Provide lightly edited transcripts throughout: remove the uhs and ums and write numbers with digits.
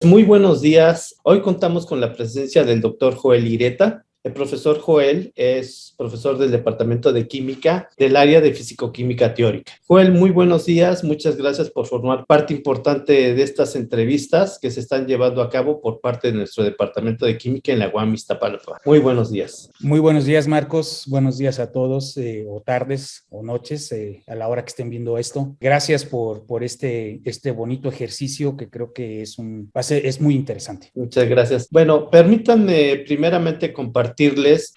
Muy buenos días. Hoy contamos con la presencia del doctor Joel Ireta. El profesor Joel es profesor del Departamento de Química del área de Físico-Química Teórica. Joel, muy buenos días. Muchas gracias por formar parte importante de estas entrevistas que se están llevando a cabo por parte de nuestro Departamento de Química en la UAM Iztapalapa. Muy buenos días. Muy buenos días, Marcos. Buenos días a todos, o tardes o noches, a la hora que estén viendo esto. Gracias por este bonito ejercicio que creo que es muy interesante. Muchas gracias. Bueno, permítanme primeramente compartirles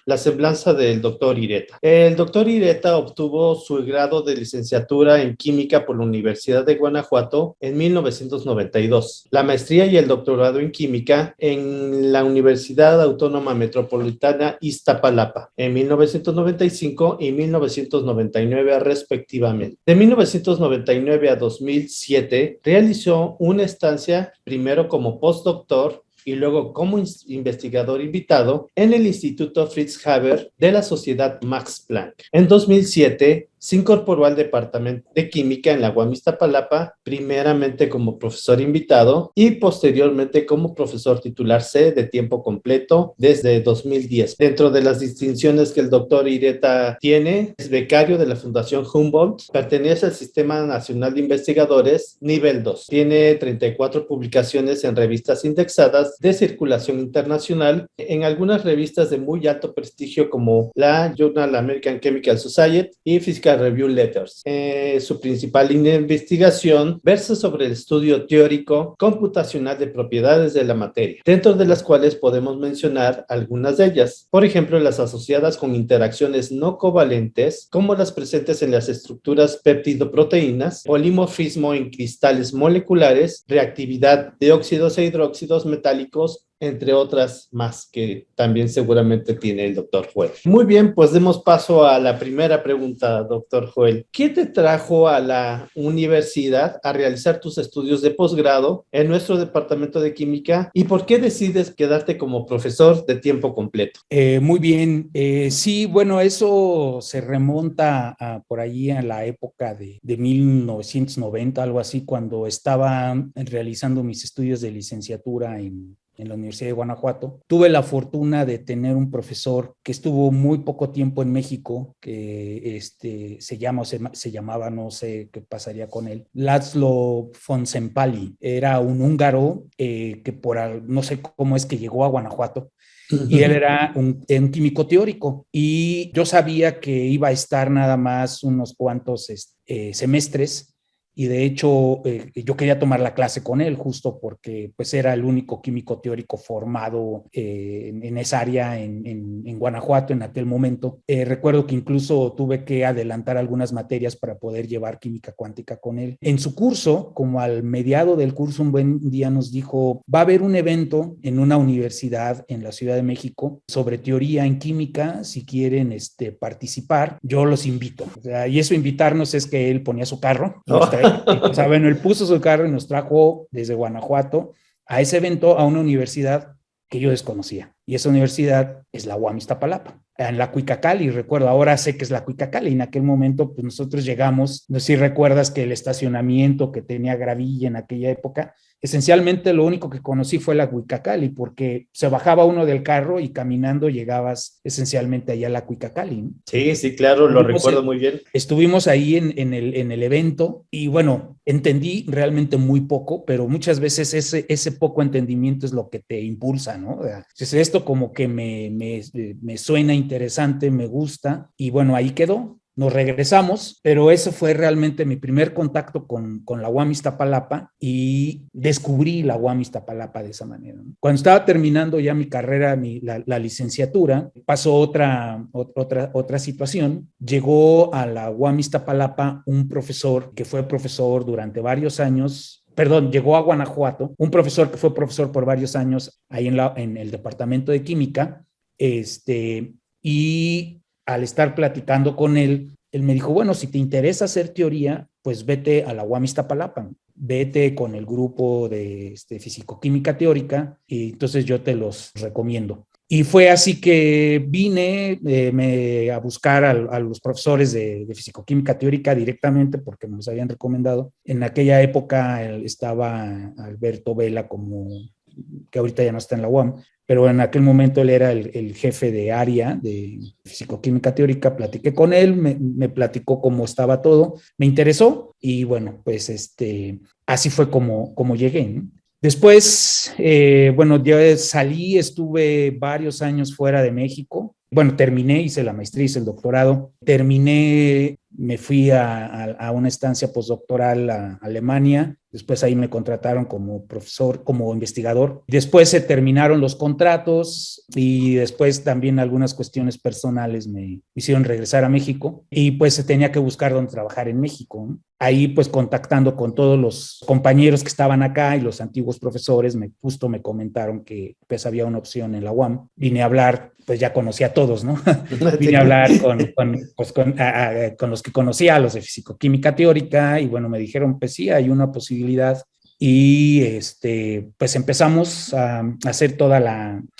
la semblanza del doctor Ireta. El doctor Ireta obtuvo su grado de licenciatura en química por la Universidad de Guanajuato en 1992, la maestría y el doctorado en química en la Universidad Autónoma Metropolitana Iztapalapa en 1995 y 1999 respectivamente. De 1999 a 2007 realizó una estancia primero como postdoctor y luego como investigador invitado en el Instituto Fritz Haber de la Sociedad Max Planck. En 2007 se incorporó al Departamento de Química en la UAM Iztapalapa, primeramente como profesor invitado y posteriormente como profesor titular C de tiempo completo desde 2010. Dentro de las distinciones que el doctor Ireta tiene, es becario de la Fundación Humboldt, pertenece al Sistema Nacional de Investigadores nivel 2. Tiene 34 publicaciones en revistas indexadas de circulación internacional, en algunas revistas de muy alto prestigio como la Journal American Chemical Society y Physical Review Letters. Su principal línea de investigación versa sobre el estudio teórico computacional de propiedades de la materia, dentro de las cuales podemos mencionar algunas de ellas. Por ejemplo, las asociadas con interacciones no covalentes, como las presentes en las estructuras péptido-proteínas, polimorfismo en cristales moleculares, reactividad de óxidos e hidróxidos metálicos, entre otras más que también seguramente tiene el doctor Joel. Muy bien, pues demos paso a la primera pregunta, doctor Joel. ¿Qué te trajo a la universidad a realizar tus estudios de posgrado en nuestro departamento de química y por qué decides quedarte como profesor de tiempo completo? Muy bien. Sí, bueno, eso se remonta por ahí a la época de 1990, algo así, cuando estaba realizando mis estudios de licenciatura en la Universidad de Guanajuato. Tuve la fortuna de tener un profesor que estuvo muy poco tiempo en México, que se llamaba, no sé qué pasaría con él, László Fonszempalli. Era un húngaro no sé cómo es que llegó a Guanajuato, y él era un químico teórico, y yo sabía que iba a estar nada más unos cuantos semestres, y de hecho yo quería tomar la clase con él justo porque pues era el único químico teórico formado en esa área en Guanajuato en aquel momento. Recuerdo que incluso tuve que adelantar algunas materias para poder llevar química cuántica con él. En su curso, como al mediado del curso, un buen día nos dijo: va a haber un evento en una universidad en la Ciudad de México sobre teoría en química, si quieren participar, yo los invito. O sea, y eso, invitarnos, es que él ponía su carro, o sea, bueno, él puso su carro y nos trajo desde Guanajuato a ese evento, a una universidad que yo desconocía. Y esa universidad es la UAM Iztapalapa, en la Cuicacali. Recuerdo, ahora sé que es la Cuicacali. En aquel momento, pues nosotros llegamos, no sé si recuerdas que el estacionamiento que tenía gravilla en aquella época, esencialmente lo único que conocí fue la Cuicacali, porque se bajaba uno del carro y caminando llegabas esencialmente allá a la Cuicacali, ¿no? Sí, sí, claro, lo recuerdo muy bien. Estuvimos ahí en el evento y bueno, entendí realmente muy poco, pero muchas veces ese poco entendimiento es lo que te impulsa, ¿no? Entonces esto como que me suena interesante, me gusta, y bueno, ahí quedó. Nos regresamos, pero eso fue realmente mi primer contacto con la UAM Iztapalapa, y descubrí la UAM Iztapalapa de esa manera, ¿no? Cuando estaba terminando ya mi carrera, la licenciatura, pasó otra situación. Llegó a la UAM Iztapalapa un profesor que fue profesor durante varios años. Perdón, llegó a Guanajuato un profesor que fue profesor por varios años ahí en el departamento de química, y al estar platicando con él me dijo: bueno, si te interesa hacer teoría, pues vete a la UAM Iztapalapa, vete con el grupo de fisicoquímica teórica, y entonces yo te los recomiendo. Y fue así que vine a buscar a los profesores de fisicoquímica teórica directamente, porque me los habían recomendado. En aquella época estaba Alberto Vela como que ahorita ya no está en la UAM, pero en aquel momento él era el jefe de área de fisicoquímica teórica. Platiqué con él, me platicó cómo estaba todo, me interesó y bueno, pues así fue como llegué, ¿no? Después, bueno, yo salí, estuve varios años fuera de México. Bueno, terminé, hice la maestría, hice el doctorado. Terminé, me fui a una estancia postdoctoral a Alemania. Después ahí me contrataron como profesor, como investigador. Después se terminaron los contratos y después también algunas cuestiones personales me hicieron regresar a México y pues se tenía que buscar dónde trabajar en México, ¿no? Ahí pues contactando con todos los compañeros que estaban acá y los antiguos profesores, justo me comentaron que pues había una opción en la UAM. Vine a hablar, pues ya conocí a todos, ¿no? Vine a hablar con los que conocía, los de fisicoquímica teórica, y bueno, me dijeron, pues sí, hay una posibilidad. Y pues empezamos a hacer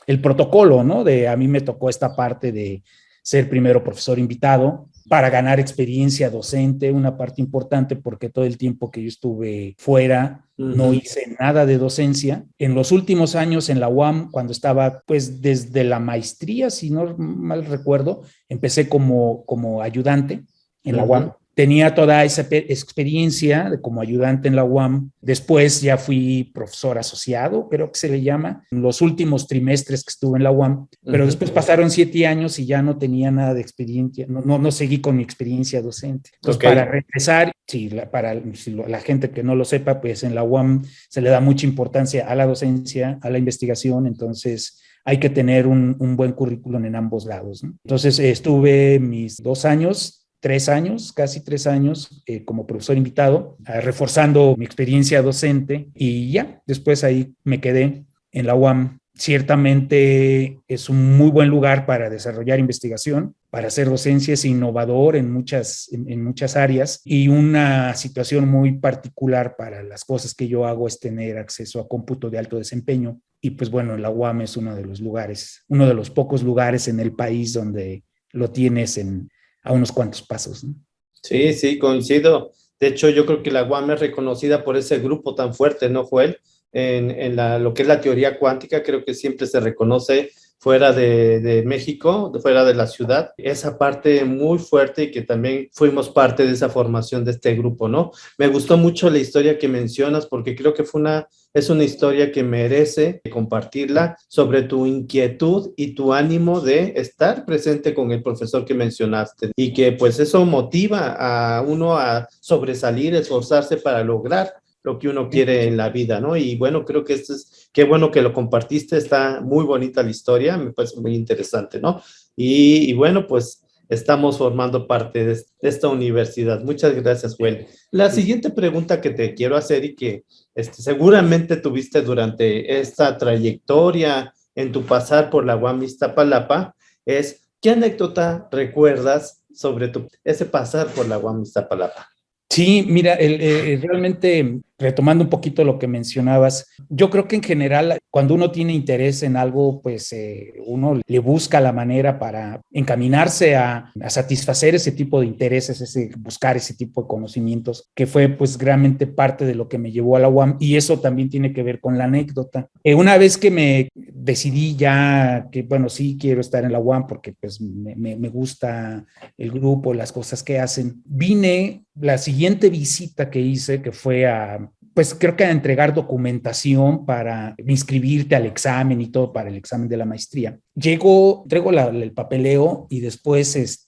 el protocolo, ¿no? A mí me tocó esta parte de ser primero profesor invitado para ganar experiencia docente, una parte importante porque todo el tiempo que yo estuve fuera no hice nada de docencia. En los últimos años en la UAM, cuando estaba pues desde la maestría, si no mal recuerdo, empecé como ayudante en la UAM. Tenía toda esa experiencia como ayudante en la UAM. Después ya fui profesor asociado, creo que se le llama, en los últimos trimestres que estuve en la UAM, pero después pasaron 7 años y ya no tenía nada de experiencia, no seguí con mi experiencia docente. Entonces, para regresar, para la gente que no lo sepa, pues en la UAM se le da mucha importancia a la docencia, a la investigación, entonces hay que tener un buen currículum en ambos lados, ¿no? Entonces, estuve mis 3 años, casi 3 años como profesor invitado, reforzando mi experiencia docente y ya, después ahí me quedé en la UAM. Ciertamente es un muy buen lugar para desarrollar investigación, para hacer docencia, es innovador en muchas áreas y una situación muy particular para las cosas que yo hago es tener acceso a cómputo de alto desempeño y pues bueno, la UAM es uno de los pocos lugares en el país donde lo tienes a unos cuantos pasos, ¿no? Sí, coincido. De hecho, yo creo que la UAM es reconocida por ese grupo tan fuerte, ¿no, Joel? Lo que es la teoría cuántica, creo que siempre se reconoce fuera de México, fuera de la ciudad, esa parte muy fuerte y que también fuimos parte de esa formación de este grupo, ¿no? Me gustó mucho la historia que mencionas porque creo que es una historia que merece compartirla sobre tu inquietud y tu ánimo de estar presente con el profesor que mencionaste y que pues eso motiva a uno a sobresalir, esforzarse para lograr lo que uno quiere en la vida, ¿no? Y bueno, creo que qué bueno que lo compartiste, está muy bonita la historia, me parece muy interesante, ¿no? Y bueno, pues estamos formando parte de esta universidad. Muchas gracias, Joel. La siguiente pregunta que te quiero hacer y que seguramente tuviste durante esta trayectoria en tu pasar por la UAM Iztapalapa es, ¿qué anécdota recuerdas sobre ese pasar por la UAM Iztapalapa? Sí, mira, realmente retomando un poquito lo que mencionabas, yo creo que en general cuando uno tiene interés en algo, pues uno le busca la manera para encaminarse a satisfacer ese tipo de intereses, buscar ese tipo de conocimientos, que fue pues realmente parte de lo que me llevó a la UAM y eso también tiene que ver con la anécdota. Una vez que me decidí ya que, bueno, sí quiero estar en la UAM porque pues me gusta el grupo, las cosas que hacen, la siguiente visita que hice, que fue pues creo que a entregar documentación para inscribirte al examen y todo para el examen de la maestría. Traigo el papeleo y después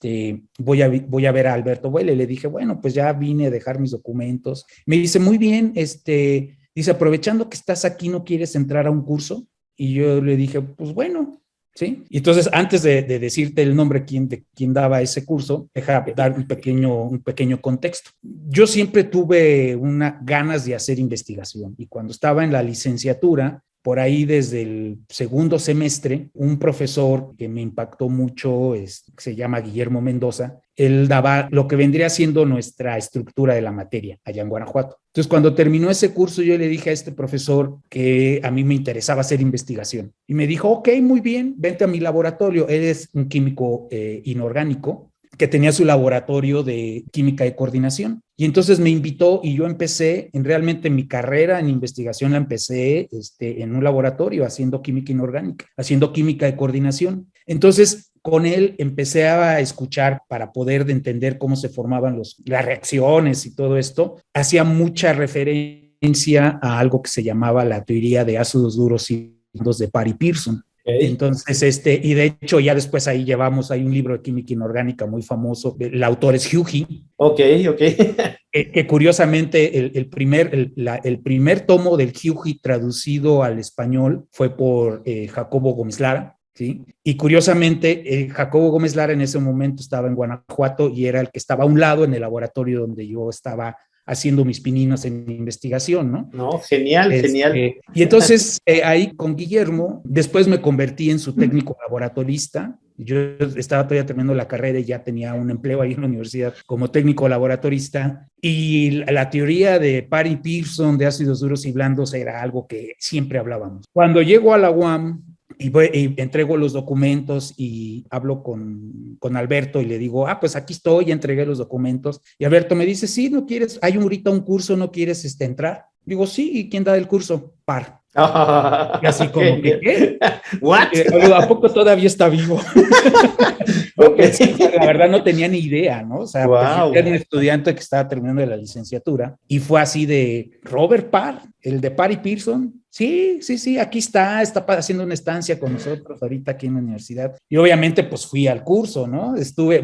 voy a ver a Alberto Buele. Le dije, bueno, pues ya vine a dejar mis documentos. Me dice, muy bien, dice, aprovechando que estás aquí, ¿no quieres entrar a un curso? Y yo le dije, pues bueno, ¿sí? Y entonces, antes de decirte el nombre de quién daba ese curso, deja dar un pequeño contexto. Yo siempre tuve ganas de hacer investigación y cuando estaba en la licenciatura, por ahí desde el segundo semestre, un profesor que me impactó mucho, se llama Guillermo Mendoza, él daba lo que vendría siendo nuestra estructura de la materia allá en Guanajuato. Entonces, cuando terminó ese curso, yo le dije a este profesor que a mí me interesaba hacer investigación. Y me dijo, ok, muy bien, vente a mi laboratorio. Él es un químico inorgánico que tenía su laboratorio de química de coordinación. Y entonces me invitó y yo empecé, realmente mi carrera en investigación la empecé en un laboratorio haciendo química inorgánica, haciendo química de coordinación. Entonces, con él empecé a escuchar para poder entender cómo se formaban las reacciones y todo esto. Hacía mucha referencia a algo que se llamaba la teoría de ácidos duros y blandos de Parry Pearson. Okay. Entonces, y de hecho ya después ahí hay un libro de química inorgánica muy famoso, el autor es Hughie. Ok. Que curiosamente el primer tomo del Hughie traducido al español fue por Jacobo Gómez Lara, ¿sí? Y curiosamente Jacobo Gómez Lara en ese momento estaba en Guanajuato y era el que estaba a un lado en el laboratorio donde yo estaba haciendo mis pininos en investigación, ¿no? No, genial. Y entonces ahí con Guillermo, después me convertí en su técnico laboratorista. Yo estaba todavía terminando la carrera y ya tenía un empleo ahí en la universidad como técnico laboratorista. Y la teoría de Parry Pearson de ácidos duros y blandos era algo que siempre hablábamos. Cuando llego a la UAM, y entrego los documentos y hablo con Alberto y le digo, pues aquí estoy, ya entregué los documentos. Y Alberto me dice, sí, ¿no quieres? Hay ahorita un curso, ¿no quieres entrar? Digo, sí, ¿y quién da el curso? Par. Y así como que, ¿qué? ¿What? ¿A poco todavía está vivo? Porque sí, la verdad no tenía ni idea, ¿no? O sea, wow. Era un estudiante que estaba terminando la licenciatura y fue así de, ¿Robert Parr, el de Parry Pearson? Sí, aquí está haciendo una estancia con nosotros ahorita aquí en la universidad. Y obviamente pues fui al curso, ¿no? Estuve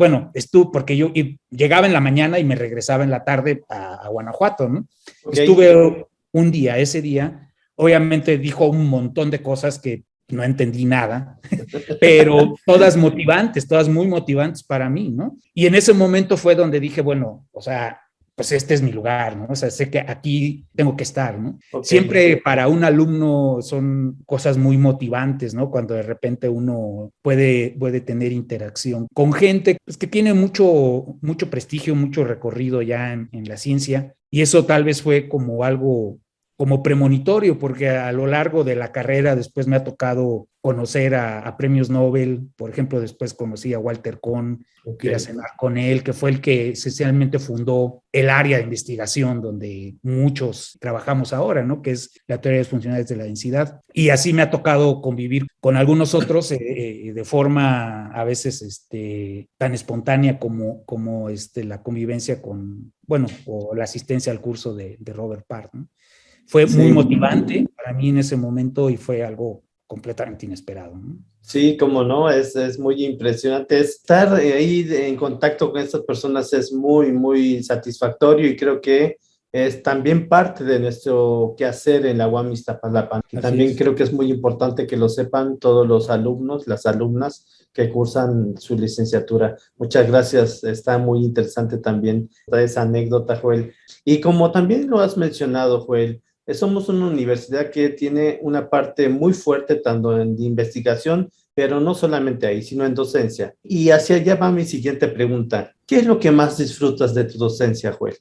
porque yo llegaba en la mañana y me regresaba en la tarde a Guanajuato, ¿no? Okay. Estuve un día, ese día, obviamente dijo un montón de cosas que no entendí nada, pero todas motivantes, todas muy motivantes para mí, ¿no? Y en ese momento fue donde dije, bueno, o sea, pues este es mi lugar, ¿no? O sea, sé que aquí tengo que estar, ¿no? Okay. Siempre para un alumno son cosas muy motivantes, ¿no? Cuando de repente uno puede tener interacción con gente pues, que tiene mucho prestigio, mucho recorrido ya en la ciencia, y eso tal vez fue como algo como premonitorio, porque a lo largo de la carrera después me ha tocado conocer a premios Nobel, por ejemplo, después conocí a Walter Kohn, okay. Ir a cenar con él, que fue el que esencialmente fundó el área de investigación donde muchos trabajamos ahora, ¿no? Que es la teoría de las funcionalidades de la densidad. Y así me ha tocado convivir con algunos otros de forma a veces tan espontánea como la convivencia o la asistencia al curso de Robert Parr, ¿no? Fue muy motivante para mí en ese momento y fue algo completamente inesperado, ¿no? Sí, como no, es muy impresionante. Estar ahí en contacto con estas personas es muy, muy satisfactorio y creo que es también parte de nuestro quehacer en la UAM Iztapalapa. Y también creo que es muy importante que lo sepan todos los alumnos, las alumnas que cursan su licenciatura. Muchas gracias, está muy interesante también esa anécdota, Joel. Y como también lo has mencionado, Joel, somos una universidad que tiene una parte muy fuerte tanto en investigación, pero no solamente ahí, sino en docencia. Y hacia allá va mi siguiente pregunta. ¿Qué es lo que más disfrutas de tu docencia, Joel?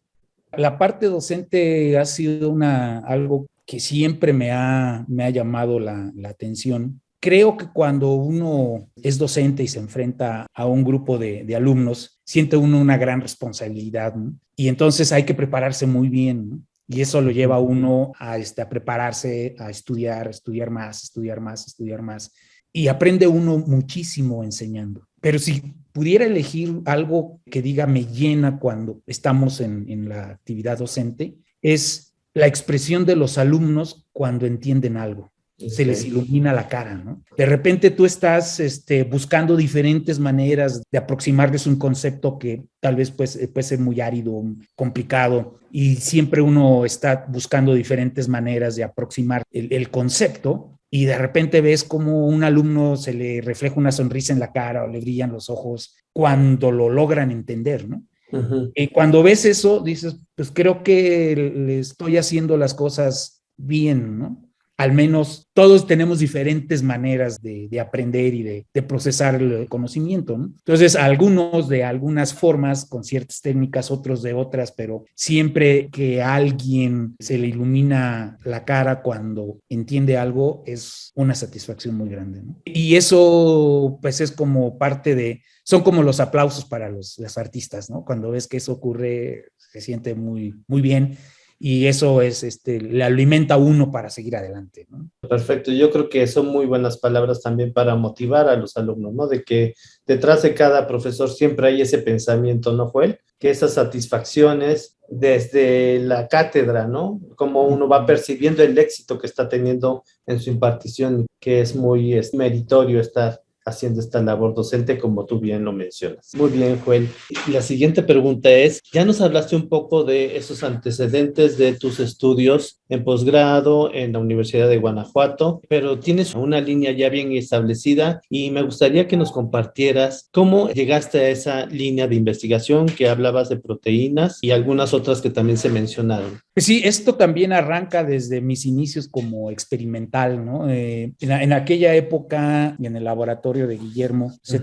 La parte docente ha sido algo que siempre me ha llamado la atención. Creo que cuando uno es docente y se enfrenta a un grupo de alumnos, siente uno una gran responsabilidad, ¿no? Y entonces hay que prepararse muy bien, ¿no? Y eso lo lleva a uno a prepararse, a estudiar más. Y aprende uno muchísimo enseñando. Pero si pudiera elegir algo que diga me llena cuando estamos en la actividad docente, es la expresión de los alumnos cuando entienden algo. Se les ilumina la cara, ¿no? De repente tú estás buscando diferentes maneras de aproximarles un concepto que tal vez puede ser muy árido, complicado, y siempre uno está buscando diferentes maneras de aproximar el concepto, y de repente ves como un alumno se le refleja una sonrisa en la cara o le brillan los ojos cuando lo logran entender, ¿no? Uh-huh. Y cuando ves eso, dices, pues creo que le estoy haciendo las cosas bien, ¿no? al menos todos tenemos diferentes maneras de aprender y de procesar el conocimiento, ¿no? Entonces, algunos de algunas formas, con ciertas técnicas, otros de otras, pero siempre que a alguien se le ilumina la cara cuando entiende algo, es una satisfacción muy grande, ¿no? Y eso, pues, es como parte son como los aplausos para los artistas, ¿no? Cuando ves que eso ocurre, se siente muy, muy bien. Y eso le alimenta a uno para seguir adelante, ¿no? Perfecto, yo creo que son muy buenas palabras también para motivar a los alumnos, ¿no? De que detrás de cada profesor siempre hay ese pensamiento, ¿no, Joel? Que esas satisfacciones desde la cátedra, ¿no? Como uno va percibiendo el éxito que está teniendo en su impartición, que es muy meritorio estar haciendo esta labor docente, como tú bien lo mencionas. Muy bien, Joel. La siguiente pregunta es, ya nos hablaste un poco de esos antecedentes de tus estudios en posgrado en la Universidad de Guanajuato, pero tienes una línea ya bien establecida y me gustaría que nos compartieras cómo llegaste a esa línea de investigación que hablabas de proteínas y algunas otras que también se mencionaron. Pues sí, esto también arranca desde mis inicios como experimental, ¿no? En aquella época y en el laboratorio de Guillermo se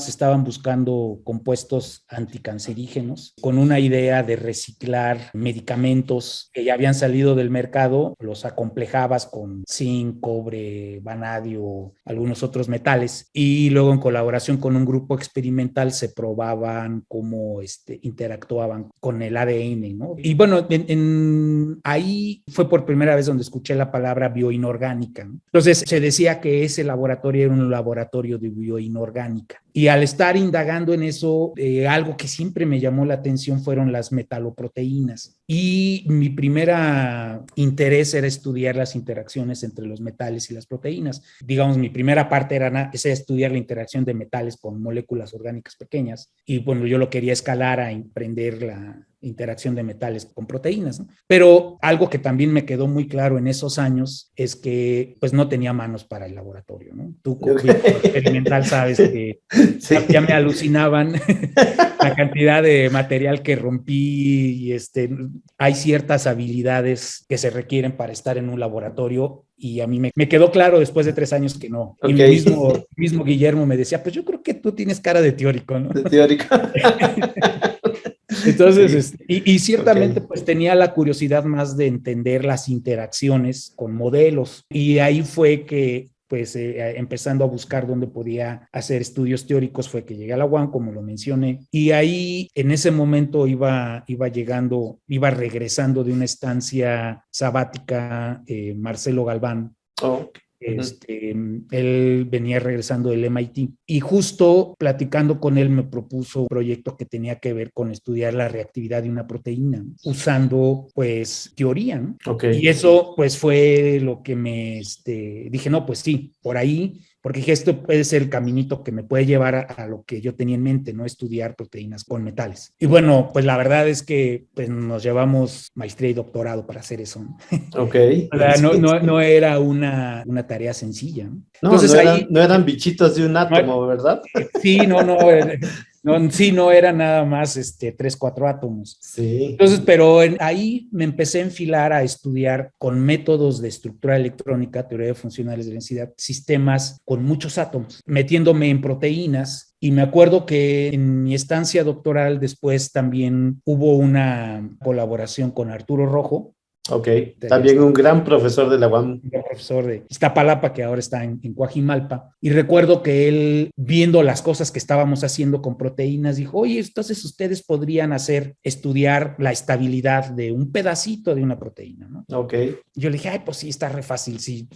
estaban buscando compuestos anticancerígenos con una idea de reciclar medicamentos que ya habían salido del mercado, los acomplejabas con zinc, cobre, vanadio, algunos otros metales y luego en colaboración con un grupo experimental se probaban cómo interactuaban con el ADN, ¿no? Y bueno, ahí fue por primera vez donde escuché la palabra bioinorgánica, ¿no? Entonces se decía que ese laboratorio era un laboratorio de bioinorgánica. Y al estar indagando en eso, algo que siempre me llamó la atención fueron las metaloproteínas. Y mi primera interés era estudiar las interacciones entre los metales y las proteínas. Digamos, mi primera parte era estudiar la interacción de metales con moléculas orgánicas pequeñas. Y bueno, yo lo quería escalar a emprender la interacción de metales con proteínas, ¿no? Pero algo que también me quedó muy claro en esos años es que pues no tenía manos para el laboratorio, ¿no? Tú como experimental sabes que Sí. ya me alucinaban la cantidad de material que rompí y hay ciertas habilidades que se requieren para estar en un laboratorio y a mí me quedó claro después de 3 años que no. Okay. Y mismo Guillermo me decía, pues yo creo que tú tienes cara de teórico, ¿no? De teórico. Entonces, sí. y ciertamente okay. Pues tenía la curiosidad más de entender las interacciones con modelos y ahí fue que pues empezando a buscar dónde podía hacer estudios teóricos fue que llegué a la UAM, como lo mencioné, y ahí en ese momento iba regresando de una estancia sabática Marcelo Galván. Oh. Él venía regresando del MIT y justo platicando con él me propuso un proyecto que tenía que ver con estudiar la reactividad de una proteína usando pues teoría, ¿no? Okay. Y eso pues fue lo que me dije, no, pues sí, por ahí, porque dije, esto puede ser el caminito que me puede llevar a lo que yo tenía en mente, ¿no? Estudiar proteínas con metales. Y bueno, pues la verdad es que pues, nos llevamos maestría y doctorado para hacer eso, ¿no? Ok. O sea, no era una tarea sencilla, ¿no? Entonces, no eran bichitos de un átomo, ¿verdad? Sí, no era nada más 3, 4 átomos. Sí. Entonces, pero ahí me empecé a enfilar a estudiar con métodos de estructura electrónica, teoría de funcionales de densidad, sistemas con muchos átomos, metiéndome en proteínas. Y me acuerdo que en mi estancia doctoral después también hubo una colaboración con Arturo Rojo. Ok, también un gran profesor de la UAM. Un gran profesor de Iztapalapa, que ahora está en Coajimalpa. Y recuerdo que él, viendo las cosas que estábamos haciendo con proteínas, dijo, oye, entonces ustedes podrían estudiar la estabilidad de un pedacito de una proteína, ¿no? Ok. Yo le dije, ay, pues sí, está re fácil, sí.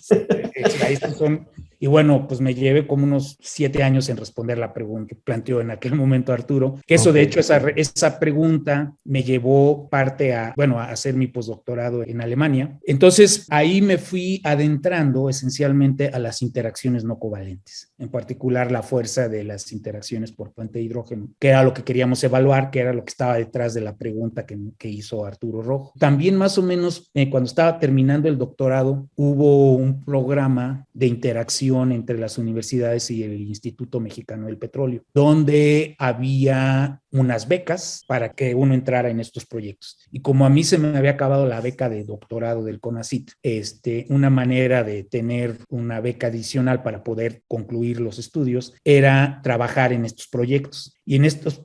Estos son... Y bueno, pues me llevé como unos 7 años en responder la pregunta que planteó en aquel momento Arturo, que eso, okay. De hecho, esa pregunta me llevó parte a hacer mi postdoctorado en Alemania. Entonces, ahí me fui adentrando esencialmente a las interacciones no covalentes, en particular la fuerza de las interacciones por puente de hidrógeno, que era lo que queríamos evaluar, que era lo que estaba detrás de la pregunta que hizo Arturo Rojo. También más o menos, cuando estaba terminando el doctorado, hubo un programa de interacción colaboración entre las universidades y el Instituto Mexicano del Petróleo, donde había unas becas para que uno entrara en estos proyectos. Y como a mí se me había acabado la beca de doctorado del CONACYT, una manera de tener una beca adicional para poder concluir los estudios era trabajar en estos proyectos.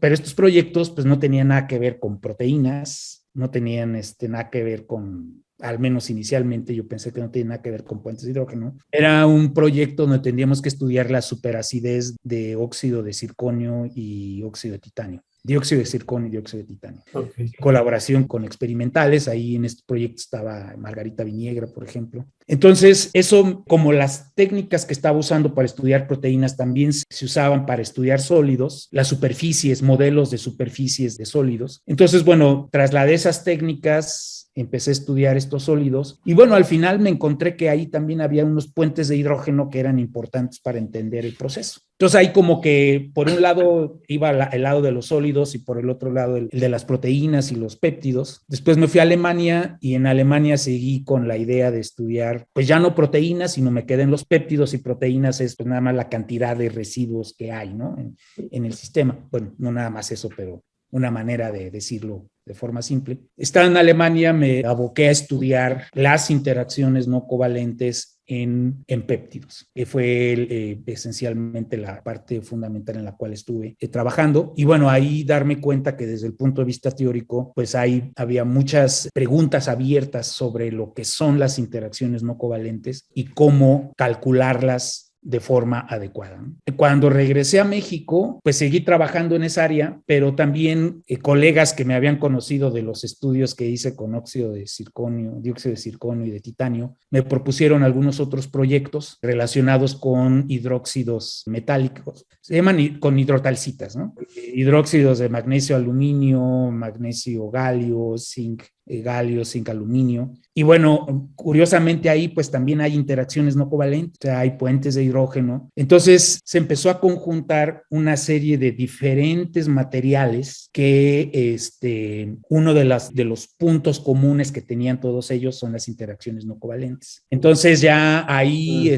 Pero estos proyectos pues no tenían nada que ver con proteínas, no tenían nada que ver con, al menos inicialmente yo pensé que no tenía nada que ver con puentes de hidrógeno. Era un proyecto donde tendríamos que estudiar la superacidez de óxido de circonio y óxido de titanio. Dióxido de circonio y dióxido de titanio. Okay. Colaboración con experimentales, ahí en este proyecto estaba Margarita Viniegra, por ejemplo. Entonces, eso, como las técnicas que estaba usando para estudiar proteínas también se usaban para estudiar sólidos, las superficies, modelos de superficies de sólidos. Entonces, bueno, trasladé esas técnicas, empecé a estudiar estos sólidos y bueno, al final me encontré que ahí también había unos puentes de hidrógeno que eran importantes para entender el proceso. Entonces ahí como que por un lado iba el lado de los sólidos y por el otro lado el de las proteínas y los péptidos. Después me fui a Alemania y en Alemania seguí con la idea de estudiar, pues ya no proteínas, sino me quedé en los péptidos y proteínas es pues nada más la cantidad de residuos que hay, ¿no? en el sistema. Bueno, no nada más eso, pero una manera de decirlo de forma simple. Estando en Alemania me aboqué a estudiar las interacciones no covalentes en péptidos, que fue esencialmente la parte fundamental en la cual estuve trabajando. Y bueno, ahí darme cuenta que desde el punto de vista teórico, pues había muchas preguntas abiertas sobre lo que son las interacciones no covalentes y cómo calcularlas de forma adecuada. Cuando regresé a México, pues seguí trabajando en esa área, pero también colegas que me habían conocido de los estudios que hice con óxido de circonio, dióxido de circonio y de titanio, me propusieron algunos otros proyectos relacionados con hidróxidos metálicos, se llaman con hidrotalcitas, ¿no? Hidróxidos de magnesio, aluminio, magnesio, galio, zinc, aluminio. Y bueno, curiosamente ahí pues también hay interacciones no covalentes, o sea, hay puentes de hidrógeno. Entonces se empezó a conjuntar una serie de diferentes materiales que uno de los puntos comunes que tenían todos ellos son las interacciones no covalentes. Entonces ya ahí,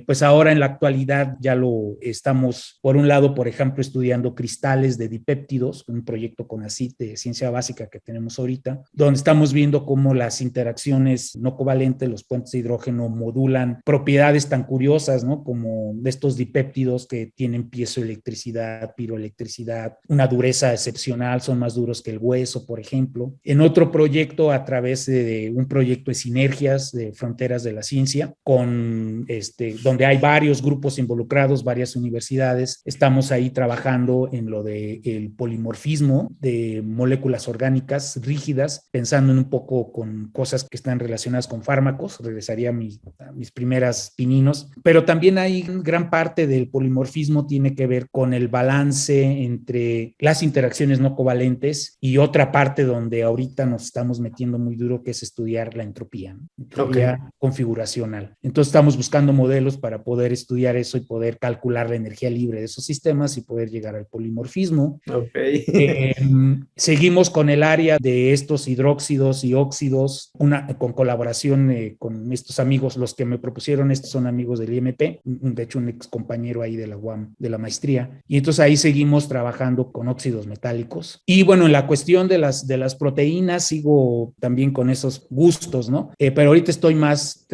pues ahora en la actualidad ya lo estamos, por un lado, por ejemplo, estudiando cristales de dipéptidos, un proyecto CONACYT de ciencia básica que tenemos ahorita, donde estamos viendo cómo las interacciones no covalentes, los puentes de hidrógeno, modulan propiedades tan curiosas, ¿no? Como de estos dipéptidos que tienen piezoelectricidad, piroelectricidad, una dureza excepcional, son más duros que el hueso, por ejemplo. En otro proyecto, a través de un proyecto de sinergias de fronteras de la ciencia, donde hay varios grupos involucrados, varias universidades, estamos ahí trabajando en lo del polimorfismo de moléculas orgánicas rígidas, pensando en un poco con cosas que están relacionadas con fármacos, regresaría a mis primeras pininos, pero también hay gran parte del polimorfismo tiene que ver con el balance entre las interacciones no covalentes y otra parte donde ahorita nos estamos metiendo muy duro, que es estudiar la entropía configuracional. Entonces estamos buscando modelos para poder estudiar eso y poder calcular la energía libre de esos sistemas y poder llegar al polimorfismo. Seguimos con el área de estos hidróxidos y óxidos, con colaboración con estos amigos, los que me propusieron, estos son amigos del IMP, de hecho un ex compañero ahí de la UAM, de la maestría, y entonces ahí seguimos trabajando con óxidos metálicos. Y bueno, en la cuestión de las proteínas sigo también con esos gustos, ¿no? Pero ahorita estoy más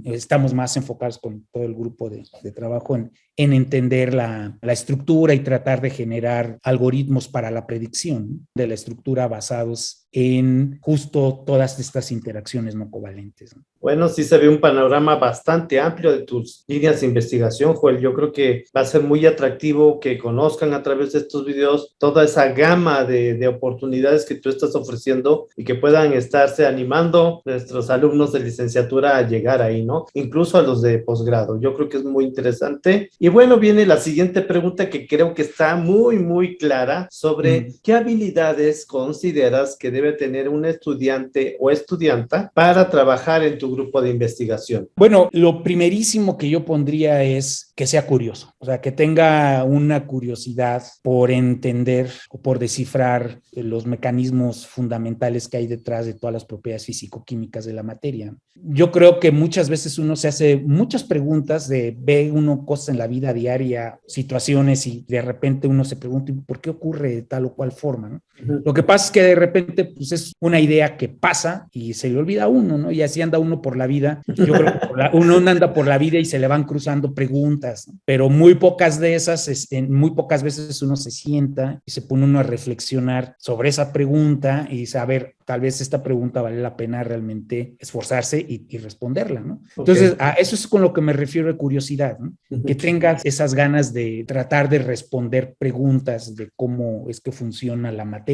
estamos más enfocados con todo el grupo de trabajo en entender la estructura y tratar de generar algoritmos para la predicción de la estructura basados en justo todas estas interacciones no covalentes. Bueno, sí se ve un panorama bastante amplio de tus líneas de investigación, Joel. Yo creo que va a ser muy atractivo que conozcan a través de estos videos toda esa gama de oportunidades que tú estás ofreciendo y que puedan estarse animando nuestros alumnos de licenciatura a llegar ahí, ¿no? Incluso a los de posgrado. Yo creo que es muy interesante. Y bueno, viene la siguiente pregunta que creo que está muy, muy clara sobre qué habilidades consideras que debe tener un estudiante o estudianta para trabajar en tu grupo de investigación? Bueno, lo primerísimo que yo pondría es que sea curioso, o sea, que tenga una curiosidad por entender o por descifrar los mecanismos fundamentales que hay detrás de todas las propiedades físico-químicas de la materia. Yo creo que muchas veces uno se hace muchas preguntas, ve uno cosas en la vida diaria, situaciones, y de repente uno se pregunta ¿por qué ocurre de tal o cual forma, ¿no? Lo que pasa es que de repente pues es una idea que pasa y se le olvida a uno, ¿no? Y así anda uno por la vida. Yo creo que uno anda por la vida y se le van cruzando preguntas, ¿no? Pero muy pocas de esas, muy pocas veces uno se sienta y se pone uno a reflexionar sobre esa pregunta y dice, a ver, tal vez esta pregunta vale la pena realmente esforzarse y responderla, ¿no? Entonces, a eso es con lo que me refiero de curiosidad, ¿no? Que tengas esas ganas de tratar de responder preguntas de cómo es que funciona la materia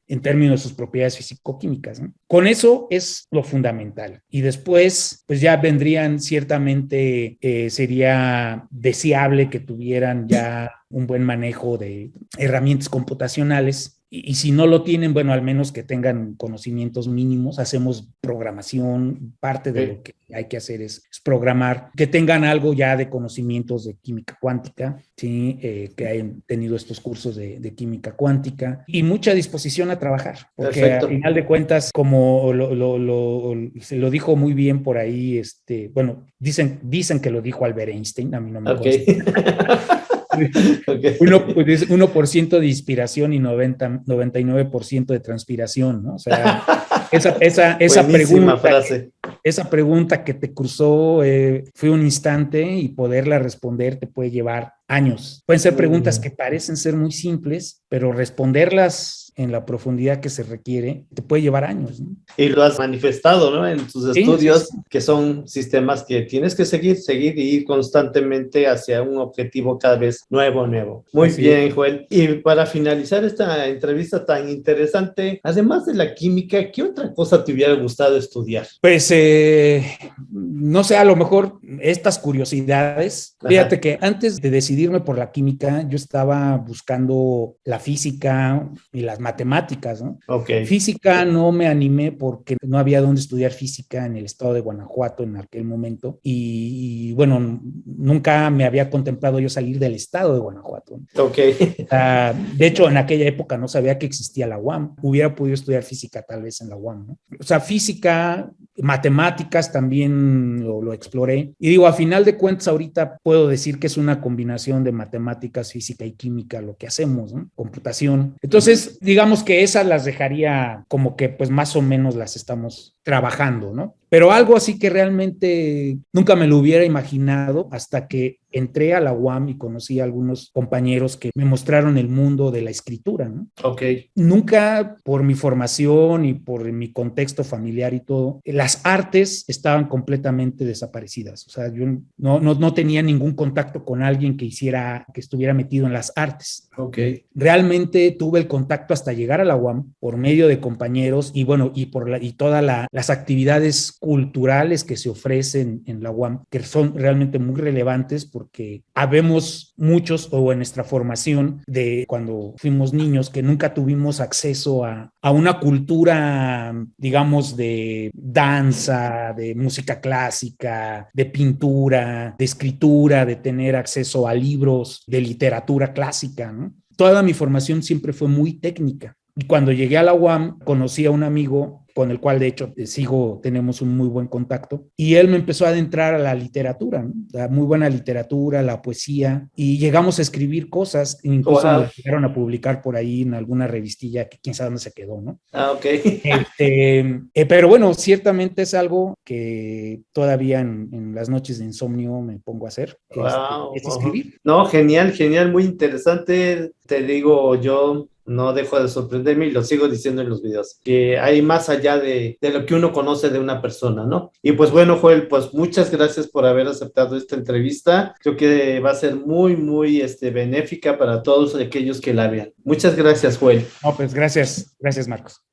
en términos de sus propiedades físico-químicas, ¿no? Con eso es lo fundamental. Y después, pues ya vendrían ciertamente, sería deseable que tuvieran ya un buen manejo de herramientas computacionales. Y si no lo tienen, bueno, al menos que tengan conocimientos mínimos. Hacemos programación, parte de lo que hay que hacer es programar, que tengan algo ya de conocimientos de química cuántica, ¿sí? Que hayan tenido estos cursos de química cuántica y mucha disposición a trabajar, porque Perfecto. al final de cuentas, como se lo dijo muy bien por ahí, bueno, dicen que lo dijo Albert Einstein, a mí no me consta. Okay. 1% de inspiración y 99% de transpiración, ¿no? O sea, esa Buenísima pregunta, frase. esa pregunta que te cruzó fue un instante y poderla responder te puede llevar años. Pueden ser preguntas que parecen ser muy simples, pero responderlas en la profundidad que se requiere te puede llevar años, ¿no? Y lo has manifestado, ¿no? En tus estudios, sí. que son sistemas que tienes que seguir y ir constantemente hacia un objetivo cada vez nuevo. Muy Así bien, es. Joel. Y para finalizar esta entrevista tan interesante, además de la química, ¿qué otra cosa te hubiera gustado estudiar? Pues, no sé, a lo mejor estas curiosidades. Fíjate que antes de decidirme por la química, yo estaba buscando la física y las matemáticas, ¿no? Okay. Física no me animé porque no había dónde estudiar física en el estado de Guanajuato en aquel momento. Y bueno, nunca me había contemplado yo salir del estado de Guanajuato. Okay. De hecho, en aquella época no sabía que existía la UAM. Hubiera podido estudiar física tal vez en la UAM, ¿no? O sea, física, matemáticas también lo exploré. Y digo, a final de cuentas, ahorita puedo decir que es una combinación de matemáticas, física y química lo que hacemos, ¿no? Computación. Entonces, digamos que esas las dejaría como que pues más o menos las estamos trabajando, ¿no? Pero algo así que realmente nunca me lo hubiera imaginado hasta que entré a la UAM y conocí a algunos compañeros que me mostraron el mundo de la escritura, ¿no? Okay. Nunca, por mi formación y por mi contexto familiar y todo, las artes estaban completamente desaparecidas. O sea, yo no tenía ningún contacto con alguien que estuviera metido en las artes. Okay. Realmente tuve el contacto hasta llegar a la UAM por medio de compañeros y bueno, y todas las actividades culturales que se ofrecen en la UAM, que son realmente muy relevantes porque habemos muchos, o en nuestra formación de cuando fuimos niños, que nunca tuvimos acceso a una cultura, digamos, de danza, de música clásica, de pintura, de escritura, de tener acceso a libros de literatura clásica, ¿no? Toda mi formación siempre fue muy técnica. Y cuando llegué a la UAM, conocí a un amigo con el cual de hecho tenemos un muy buen contacto, y él me empezó a adentrar a la literatura, ¿no? La muy buena literatura, la poesía, y llegamos a escribir cosas, incluso me llegaron a publicar por ahí en alguna revistilla que quién sabe dónde se quedó, ¿no? Okay. Pero bueno, ciertamente es algo que todavía en las noches de insomnio me pongo a hacer, es escribir. No, genial, muy interesante. Te digo, yo no dejo de sorprenderme y lo sigo diciendo en los videos, que hay más allá de lo que uno conoce de una persona, ¿no? Y pues bueno, Joel, pues muchas gracias por haber aceptado esta entrevista. Creo que va a ser muy benéfica para todos aquellos que la vean. Muchas gracias, Joel. No, pues gracias, Marcos.